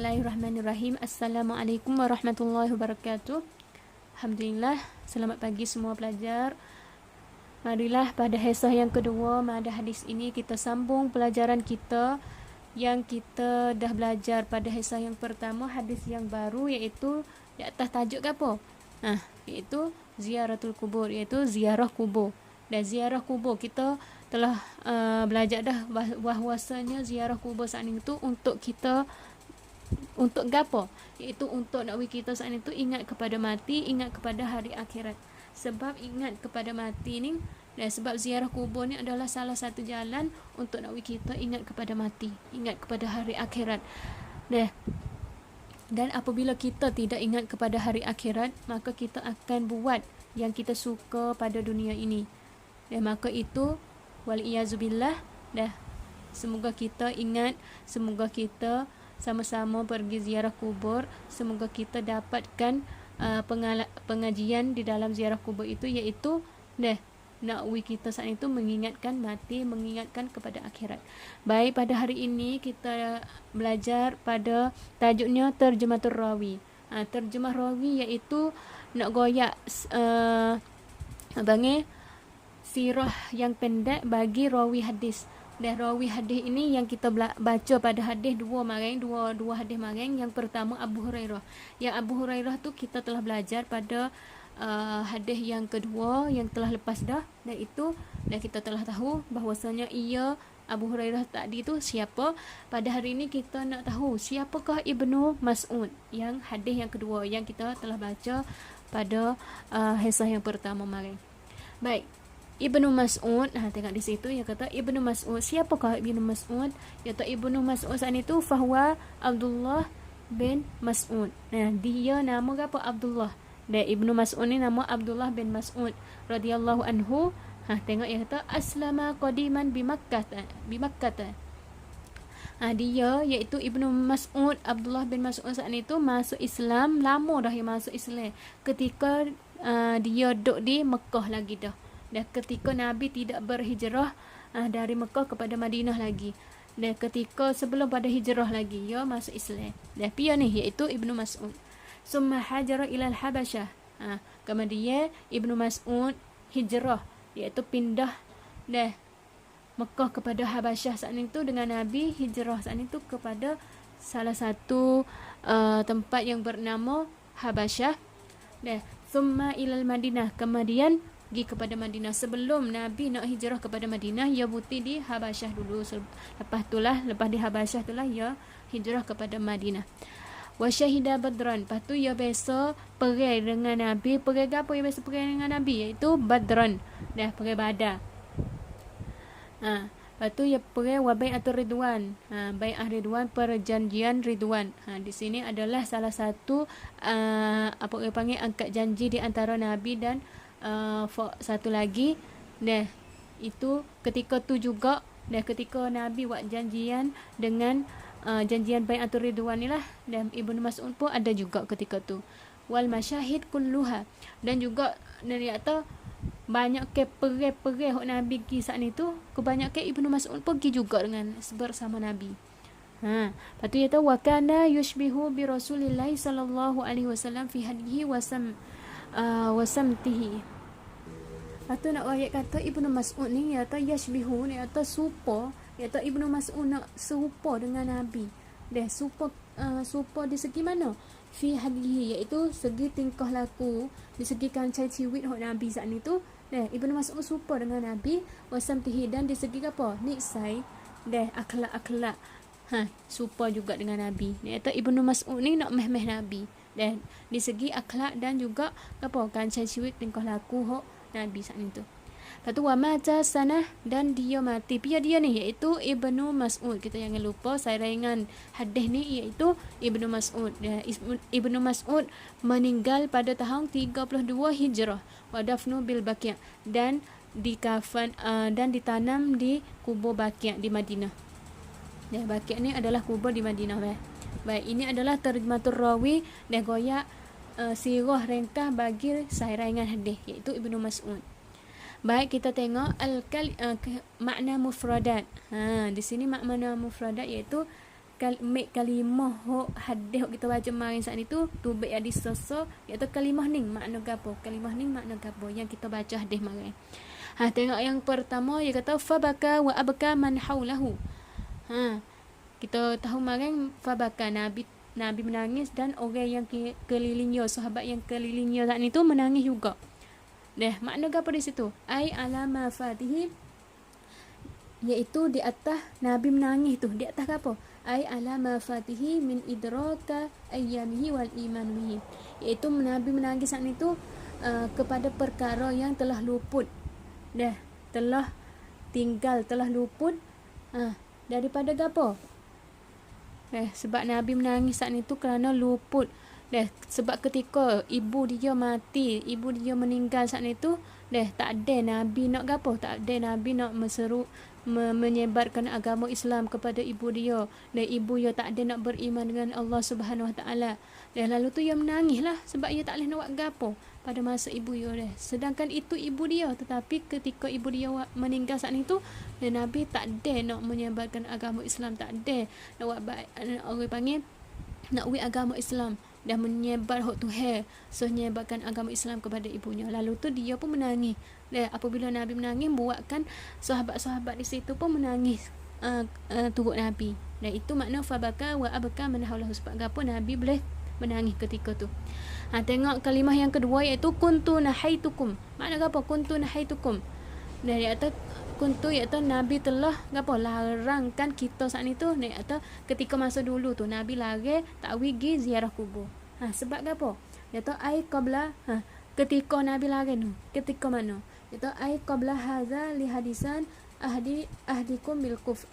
Bismillahirrahmanirrahim. Assalamualaikum warahmatullahi wabarakatuh. Alhamdulillah, selamat pagi semua pelajar. Marilah pada hisah yang kedua pada hadis ini kita sambung pelajaran kita yang kita dah belajar pada hisah yang pertama, hadis yang baru iaitu di atas tajuk apa? Iaitu ziaratul kubur, iaitu ziarah kubur. Dan ziarah kubur kita telah belajar dah bahawasanya ziarah kubur saat ini tu untuk kita untuk gapo, iaitu untuk nak kita saat itu ingat kepada mati, ingat kepada hari akhirat. Sebab ingat kepada mati ni dan sebab ziarah kubur ni adalah salah satu jalan untuk nak kita ingat kepada mati, ingat kepada hari akhirat. Dan apabila kita tidak ingat kepada hari akhirat, maka kita akan buat yang kita suka pada dunia ini. Dan maka itu wal iazubillah. Semoga kita ingat, semoga kita sama-sama pergi ziarah kubur. Semoga kita dapatkan pengajian di dalam ziarah kubur itu, iaitu nakwi kita saat itu mengingatkan mati, mengingatkan kepada akhirat. Baik, pada hari ini kita belajar pada tajuknya terjematul rawi. Terjemah rawi iaitu nak goyak sirah yang pendek bagi rawi hadis. Dan rawi hadis ini yang kita baca pada hadis dua hadis maring. Yang pertama Abu Hurairah. Yang Abu Hurairah tu kita telah belajar pada hadis yang kedua yang telah lepas dah. Dan itu dan kita telah tahu bahawasanya Abu Hurairah tadi tu siapa. Pada hari ini kita nak tahu siapakah Ibnu Mas'ud, yang hadis yang kedua yang kita telah baca pada hisah yang pertama maring. Baik, Ibnu Mas'ud, tengok di situ yang kata Ibnu Mas'ud. Siapakah Ibnu Mas'ud? Iaitu Ibnu Mas'ud saat itu fahuwa Abdullah bin Mas'ud. Dia nama apa? Abdullah. Dan Ibnu Mas'ud ni nama Abdullah bin Mas'ud radhiyallahu anhu. Tengok yang kata aslama qadiman bi Makkah. Dia iaitu Ibnu Mas'ud, Abdullah bin Mas'ud saat itu masuk Islam, lama dah yang masuk Islam. Ketika dia duduk di Mekah lagi dah. Dan ketika Nabi tidak berhijrah dari Mekah kepada Madinah lagi. Dan ketika sebelum pada hijrah lagi, dia masuk Islam. Dan dia ni iaitu Ibnu Mas'ud. Summa hajara ilal Habasyah. Kemudian Ibnu Mas'ud hijrah, iaitu pindah dari Mekah kepada Habasyah saat itu dengan Nabi. Hijrah saat itu kepada salah satu tempat yang bernama Habasyah. Dan summa ilal Madinah, kemudian pergi kepada Madinah. Sebelum Nabi nak hijrah kepada Madinah, ia buti di Habasyah dulu. Lepas di Habasyah itulah ia hijrah kepada Madinah. Wa syahida badran, lepas tu ia biasa pergi dengan Nabi. Pergi apa ia biasa pergi dengan Nabi? Iaitu badran. Pergi Badar. Lepas tu ia pergi wa bai'atul ridwan. Bai'ah ridwan, perjanjian ridwan. Di sini adalah salah satu apa dia panggil angkat janji di antara Nabi dan satu lagi. Itu ketika tu juga, ketika Nabi buat janjian dengan janjian bai'atul ridwan ni lah. Dan Ibnu Mas'ud pun ada juga ketika tu. Wal masyahid kulluha, dan juga dari kata banyak ke perih Nabi pergi saat itu, kebanyakan Ibnu Mas'ud pergi juga dengan bersama Nabi. Lepas tu dia tahu wa kana yushbihu bi Rasulillah sallallahu alaihi wasallam fi hadihi wa samtihi. Lepas tu nak ayat kata Ibnu Mas'ud ni iaitu yashbihu, ni iaitu serupa, iaitu Ibnu Mas'ud nak serupa dengan Nabi. Serupa di segi mana? Fi hadihi, iaitu segi tingkah laku, di segi kancai ciwit Nabi saat ni tu. Ibnu Mas'ud serupa dengan Nabi. Wasamtihi, dan di segi apa? Niksai akhlak. Serupa juga dengan Nabi. Iaitu Ibnu Mas'ud ni nak meh-meh Nabi. Dan di segi akhlak dan juga apa? Kancai ciwit tingkah laku Nabi saat itu. Lepas tu wa mata sanah, dan dia mati. Dia ni iaitu Ibnu Mas'ud. Kita jangan lupa saringan hadis ni iaitu Ibnu Mas'ud. Ibnu Mas'ud meninggal pada tahun 32 Hijrah. Wa dafnu bil Baqi', dan dikafan dan ditanam di kubur Baqi' di Madinah. Baqi' ni adalah kubur di Madinah. Baik, ini adalah terjematul rawi dan goyak sirah ringkas bagi saringan hadis iaitu Ibnu Mas'ud. Baik, kita tengok makna mufradat. Di sini makna mufradat iaitu kalimah hok hadis hok kita baca main saat itu tu baik hadis soso iaitu kalimah ning makna gapo, kalimah ning makna gapo yang kita baca hadis main. Tengok yang pertama dia kata fabaka wa abka man haulahu. Kita tahu main fabaka Nabi menangis dan orang yang kelilingnya, sahabat yang kelilingnya saat itu menangis juga. Makna gapo di situ? Ai alama fatihi, iaitu di atas Nabi menangis tu, di atas apa? Ai alama fatihi min idraka ayyamihi wal iman bihi, iaitu Nabi menangis saat itu kepada perkara yang telah luput, telah tinggal, telah luput daripada gapo? Sebab Nabi menangis saat itu kerana luput. Sebab ketika ibu dia mati, ibu dia meninggal saat itu, tak ada Nabi nak gapo, tak ada Nabi nak menyebarkan agama Islam kepada ibu dia. Ibu dia tak ada nak beriman dengan Allah Subhanahu Wa Taala. Lalu tu dia menangis lah sebab dia tak boleh nak buat gapo pada masa ibu dia. Sedangkan itu ibu dia, tetapi ketika ibu dia meninggal saat itu, Nabi tak ada nak menyebarkan agama Islam, tak ada nak buat orang panggil nak buat agama Islam dan menyebar hak Tuhan, menyebarkan agama Islam kepada ibunya. Lalu tu dia pun menangis. Apabila Nabi menangis, buatkan sahabat-sahabat di situ pun menangis turut Nabi. Dan itu makna fabaka wa abka man haulahu, sebab apa Nabi boleh menangis ketika tu. Tengok kalimah yang kedua iaitu kuntu nahaitukum. Makna apa kuntu nahaitukum? Iaitu kuntu iaitu Nabi telah larangkan kita saat itu. Iaitu ketika masa dulu tu Nabi lari tak pergi ziarah kubur. Sebab apa? Iaitu ai qabla ketika Nabi lari tu, ketika mana? Iaitu ai qabla hadza li hadisan ahdikum bil kufr.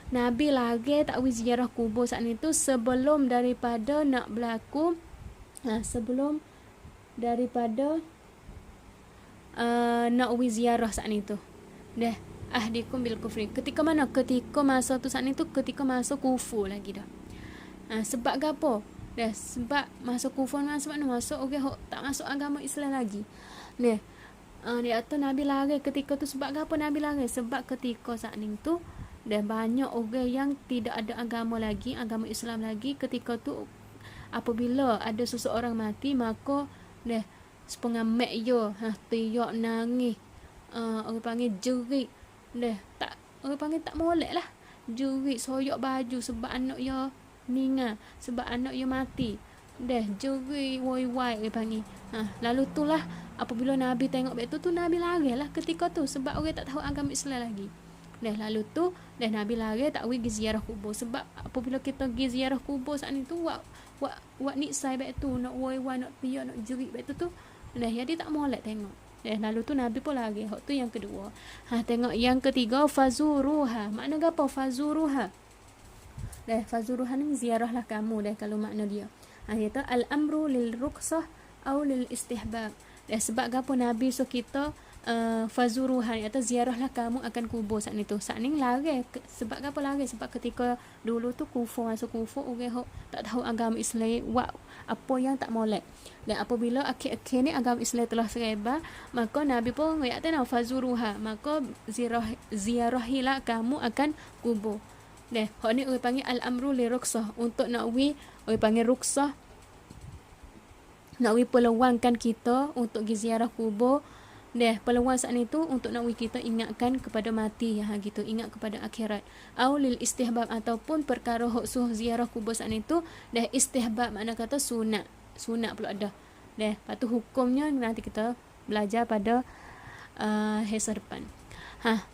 Nabi lagi tak pergi ziarah kubur saat itu sebelum daripada nak berlaku, sebelum daripada nak pergi ziarah saat itu. Ahdikum bil kufri. Ketika mana? Ketika masa tu saat itu, ketika masa kufur lagi dah. Sebab apa? Sebab masa kufur sebab masa orang tak masuk agama Islam lagi. Dia kata Nabi lari ketika tu sebab apa Nabi lari? Sebab ketika saat itu dan banyak orang yang tidak ada agama lagi, agama Islam lagi. Ketika tu apabila ada seseorang mati, maka sepengah mak yo tiak nangis, orang panggil jerit, tak, orang panggil tak molek lah, jerit soyak baju sebab anak yo meninggal, sebab anak yo mati, jerit woi-woi orang panggil. Lalu tu lah apabila Nabi tengok begitu tu Nabi lari lah ketika tu sebab orang tak tahu agama Islam lagi. Lalu tu Nabi lari tak pergi ziarah kubur. Sebab apabila kita pergi ziarah kubur saat itu wak niksai baik tu, nak woi-woi, nak tiak, nak jerit baik tu jadi tak molek tengok. Lalu tu Nabi pun lari. Hak tu yang kedua. Tengok yang ketiga fazuruha. Makna apa fazuruha? Fazuruha ni ziarahlah kamu kalau makna dia. Iaitu al-amru lil ruqsah atau lil istihbab. Sebab apa Nabi so kita fazuruhan atau ziarahlah kamu akan kubur saat itu. Saat ni lari. Sebab apa lari? Sebab ketika dulu tu kufur, masuk kufur, orang tak tahu agama Islam, apa yang tak molek. Dan apabila akhir-akhir ni agama Islam telah serebar, maka Nabi pun kata fazuruha, maka ziarahilah kamu akan kubur. Hak ni orang panggil al-amru li ruqsah, untuk nak orang panggil ruqsah, nak peluangkan kita untuk pergi ziarah kubur. Peluang saat itu untuk nak kita ingatkan kepada mati, gitu, ingat kepada akhirat. Aulil istihbab, ataupun perkara hak suh ziarah kubur saat itu istihbab, makna kata sunat pula ada. Lepas tu hukumnya nanti kita belajar pada hisa depan.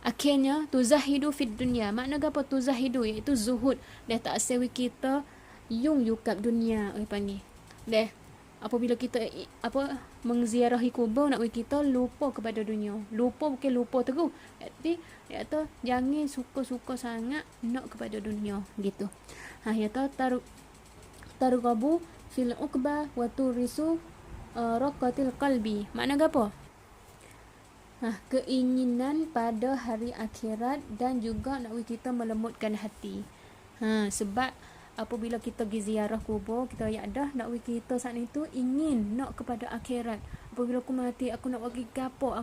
Akhirnya tuzahidu fid dunya. Makna apa tuzahidu? Iaitu zuhud. Tak sewi kita yung yukap dunia, orang panggil. Apabila kita mengziarahi kubur, nak kita lupa kepada dunia. Lupa bukan lupa terus. Jadi iaitu jangan suka-suka sangat nak kepada dunia, gitu. Iaitu targhabu fil uqba wa turisu raqatil qalbi. Makna apa? Keinginan pada hari akhirat dan juga nak kita melembutkan hati. Sebab apabila kita pergi ziarah kubur, kita ada nak kita saat itu ingin nak kepada akhirat. Apabila aku mati, aku nak bagi gapo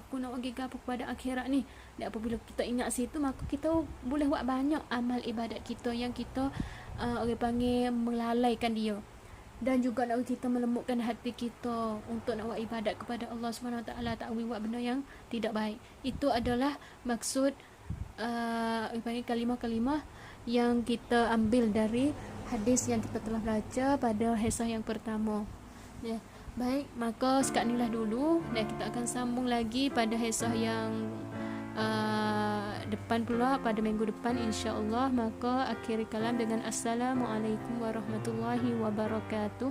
kepada akhirat ni. Dan apabila kita ingat situ, maka kita boleh buat banyak amal ibadat kita yang kita orang panggil melalaikan dia. Dan juga nak kita melembutkan hati kita untuk nak buat ibadat kepada Allah SWT, tak buat benda yang tidak baik. Itu adalah maksud kalimah-kalimah yang kita ambil dari hadis yang kita telah baca pada hisah yang pertama. Ya. Baik, maka sekat inilah dulu, dan kita akan sambung lagi pada hisah yang depan pula pada minggu depan insya-Allah. Maka akhiri kalam dengan assalamualaikum warahmatullahi wabarakatuh.